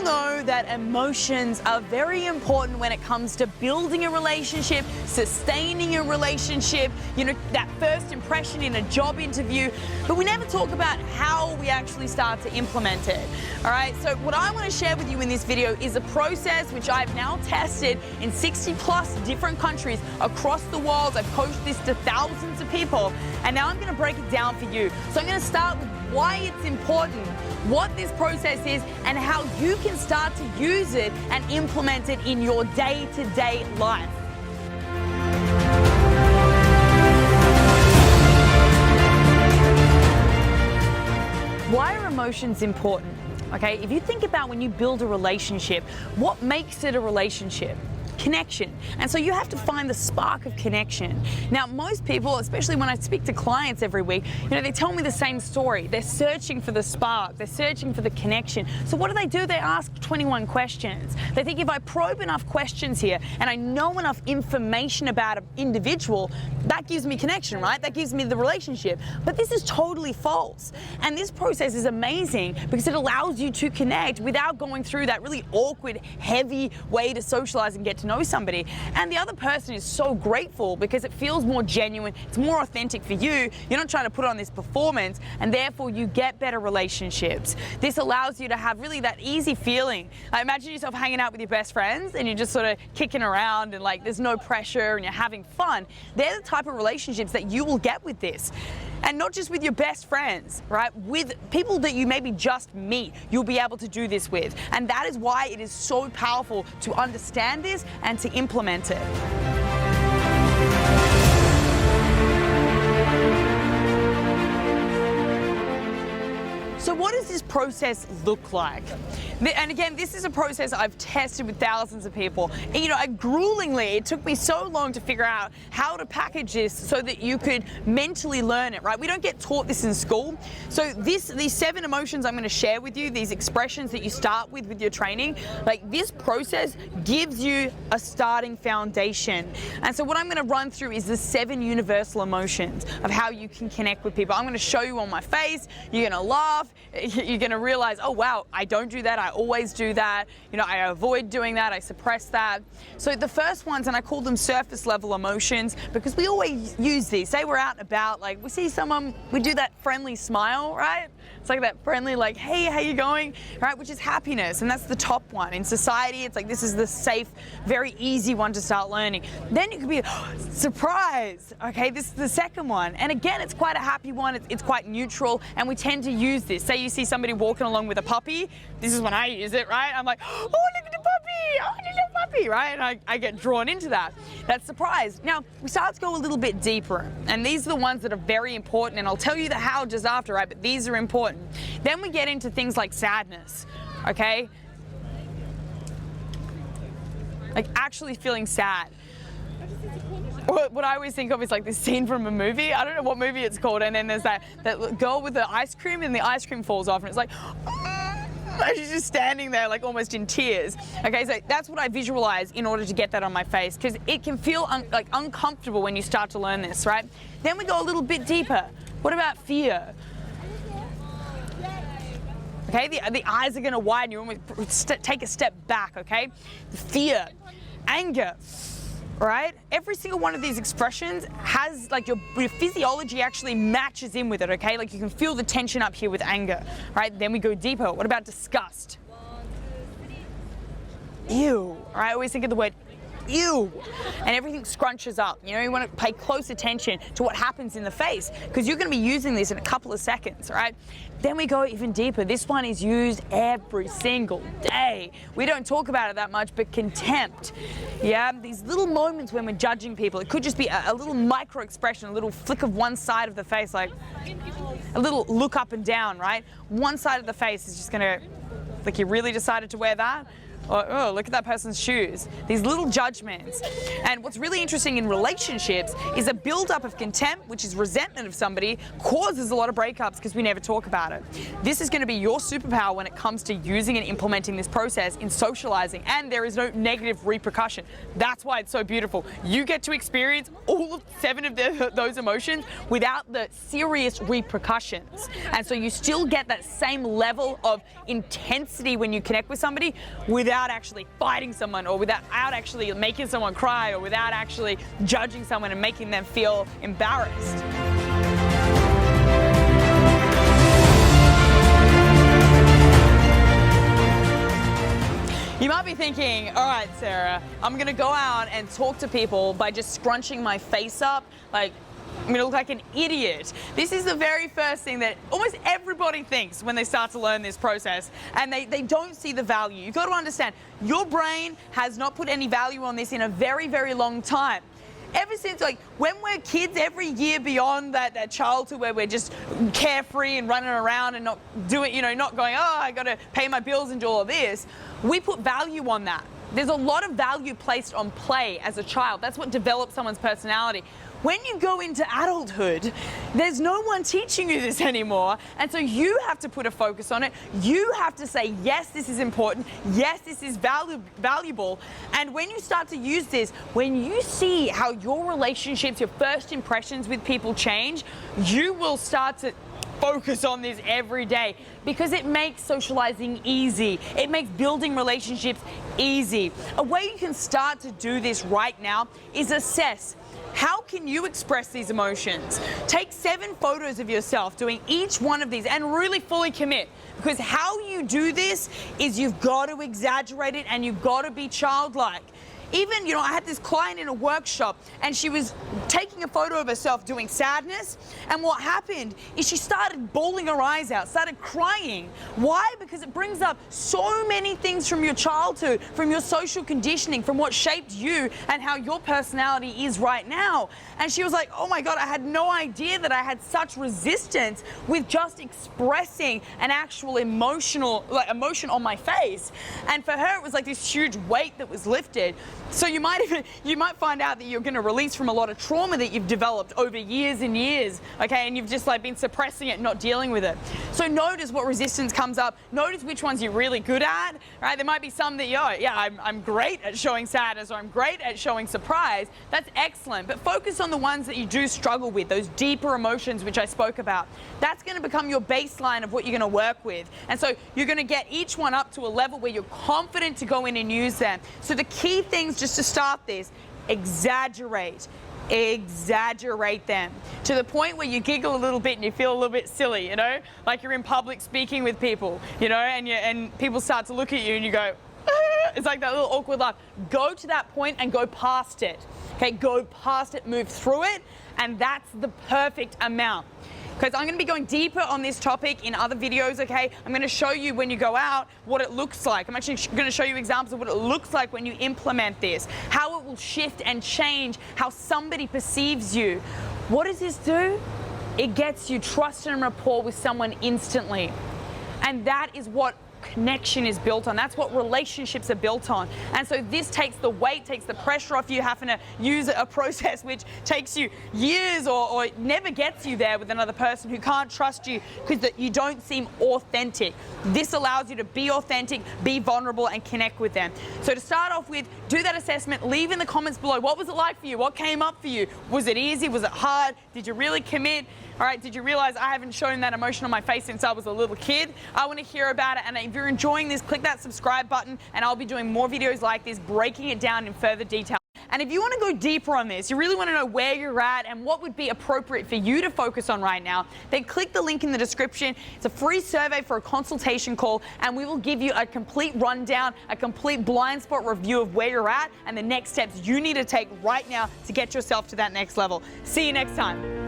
all know that emotions are very important when it comes to building a relationship, sustaining a relationship, you know, that first impression in a job interview, but we never talk about how we actually start to implement it. All right, so what I want to share with you in this video is a process which I've now tested in 60 plus different countries across the world. I've coached this to thousands of people, and now I'm going to break it down for you. So I'm going to start with why it's important, what this process is, and how you can start to use it and implement it in your day-to-day life. Why are emotions important? Okay, if you think about when you build a relationship, what makes it a relationship? Connection. And so you have to find the spark of connection. Now, most people, especially when I speak to clients every week, you know, they tell me the same story. They're searching for the spark. They're searching for the connection. So what do? They ask 21 questions. They think if I probe enough questions here and I know enough information about an individual, that gives me connection, right? That gives me the relationship. But this is totally false. And this process is amazing because it allows you to connect without going through that really awkward, heavy way to socialize and get to know somebody. And the other person is so grateful because it feels more genuine, it's more authentic for you. You're not trying to put on this performance, and therefore you get better relationships. This allows you to have really that easy feeling. Like, imagine yourself hanging out with your best friends and you're just sort of kicking around and like there's no pressure and you're having fun. They're the type of relationships that you will get with this. And not just with your best friends, right? With people that you maybe just meet, you'll be able to do this with. And that is why it is so powerful to understand this and to implement it. So what does this process look like? And again, this is a process I've tested with thousands of people. And, you know, gruelingly, it took me so long to figure out how to package this so that you could mentally learn it, right? We don't get taught this in school. So these 7 emotions I'm going to share with you, these expressions that you start with your training, like this process gives you a starting foundation. And so what I'm going to run through is the 7 universal emotions of how you can connect with people. I'm going to show you on my face. You're going to laugh. You're going to realize, oh, wow, I don't do that. I always do that. You know, I avoid doing that. I suppress that. So the first ones, and I call them surface level emotions because we always use these. Say we're out and about, like we see someone, we do that friendly smile, right? It's like that friendly, like, hey, how you going? Right? Which is happiness. And that's the top one. In society, it's like this is the safe, very easy one to start learning. Then you could be surprise. Okay, this is the second one. And again, it's quite a happy one. It's quite neutral. And we tend to use this. Say you see somebody walking along with a puppy. This is when I use it, right? I'm like, oh, look at the puppy. Oh, the little puppy, right? And I get drawn into that. That's surprise. Now, we start to go a little bit deeper. And these are the ones that are very important. And I'll tell you the how just after, right? But these are important. Then we get into things like sadness, okay? Like actually feeling sad. What I always think of is like this scene from a movie. I don't know what movie it's called. And then there's that girl with the ice cream and the ice cream falls off and it's like, she's just standing there like almost in tears. Okay, so that's what I visualize in order to get that on my face because it can feel like uncomfortable when you start to learn this, right? Then we go a little bit deeper. What about fear? Okay, the eyes are going to widen. You almost take a step back, okay? Fear, anger, right? Every single one of these expressions has, like, your physiology actually matches in with it, okay? Like, you can feel the tension up here with anger, right? Then we go deeper. What about disgust? Ew, right? I always think of the word ew, and everything scrunches up. You know, you want to pay close attention to what happens in the face because you're going to be using this in a couple of seconds, right? Then we go even deeper. This one is used every single day. We don't talk about it that much, but contempt. Yeah, these little moments when we're judging people. It could just be a little micro expression, a little flick of one side of the face, like a little look up and down, right? One side of the face is just going to, like, you really decided to wear that? or oh, look at that person's shoes. These little judgments. And what's really interesting in relationships is a build-up of contempt, which is resentment of somebody, causes a lot of breakups because we never talk about it. This is going to be your superpower when it comes to using and implementing this process in socializing, and there is no negative repercussion. That's why it's so beautiful. You get to experience all of 7 of those emotions without the serious repercussions. And so you still get that same level of intensity when you connect with somebody without actually fighting someone, or without actually making someone cry, or without actually judging someone and making them feel embarrassed. You might be thinking, all right, Sarah, I'm gonna go out and talk to people by just scrunching my face up, like I'm gonna look like an idiot. This is the very first thing that almost everybody thinks when they start to learn this process, and they don't see the value. You've got to understand, your brain has not put any value on this in a very, very long time. Ever since, like, when we're kids, every year beyond that childhood where we're just carefree and running around and not doing, not going, oh, I got to pay my bills and do all of this, we put value on that. There's a lot of value placed on play as a child. That's what develops someone's personality. When you go into adulthood, there's no one teaching you this anymore, and so you have to put a focus on it. You have to say, yes, this is important. Yes, this is valuable. And when you start to use this, when you see how your relationships, your first impressions with people change, you will start to focus on this every day, because it makes socializing easy. It makes building relationships easy. A way you can start to do this right now is assess, how can you express these emotions? Take 7 photos of yourself doing each one of these and really fully commit, because how you do this is you've got to exaggerate it and you've got to be childlike. Even, I had this client in a workshop and she was taking a photo of herself doing sadness, and what happened is she started bawling her eyes out, started crying. Why? Because it brings up so many things from your childhood, from your social conditioning, from what shaped you and how your personality is right now. And she was like, oh my God, I had no idea that I had such resistance with just expressing an actual emotion on my face. And for her, it was like this huge weight that was lifted. So you might find out that you're going to release from a lot of trauma that you've developed over years and years, okay, and you've just been suppressing it, not dealing with it. So notice what resistance comes up. Notice which ones you're really good at, right? There might be some that, I'm great at showing sadness, or I'm great at showing surprise. That's excellent, but focus on the ones that you do struggle with, those deeper emotions which I spoke about. That's going to become your baseline of what you're going to work with. And so you're going to get each one up to a level where you're confident to go in and use them. So the key things, just to start this, exaggerate them to the point where you giggle a little bit and you feel a little bit silly, like you're in public speaking with people, and people start to look at you and you go, ah! It's like that little awkward laugh. Go to that point and go past it. Okay, go past it, move through it, and that's the perfect amount. Because I'm going to be going deeper on this topic in other videos, okay? I'm going to show you when you go out what it looks like. I'm actually going to show you examples of what it looks like when you implement this, how it will shift and change how somebody perceives you. What does this do? It gets you trust and rapport with someone instantly. And that is what connection is built on. That's what relationships are built on. And so this takes the weight, takes the pressure off you having to use a process which takes you years or never gets you there with another person who can't trust you because you don't seem authentic. This allows you to be authentic, be vulnerable, and connect with them. So to start off with, do that assessment. Leave in the comments below, what was it like for you? What came up for you? Was it easy? Was it hard? Did you really commit? All right, did you realize I haven't shown that emotion on my face since I was a little kid? I want to hear about it, and if you're enjoying this, click that subscribe button, and I'll be doing more videos like this, breaking it down in further detail. And if you want to go deeper on this, you really want to know where you're at and what would be appropriate for you to focus on right now, then click the link in the description. It's a free survey for a consultation call, and we will give you a complete rundown, a complete blind spot review of where you're at and the next steps you need to take right now to get yourself to that next level. See you next time.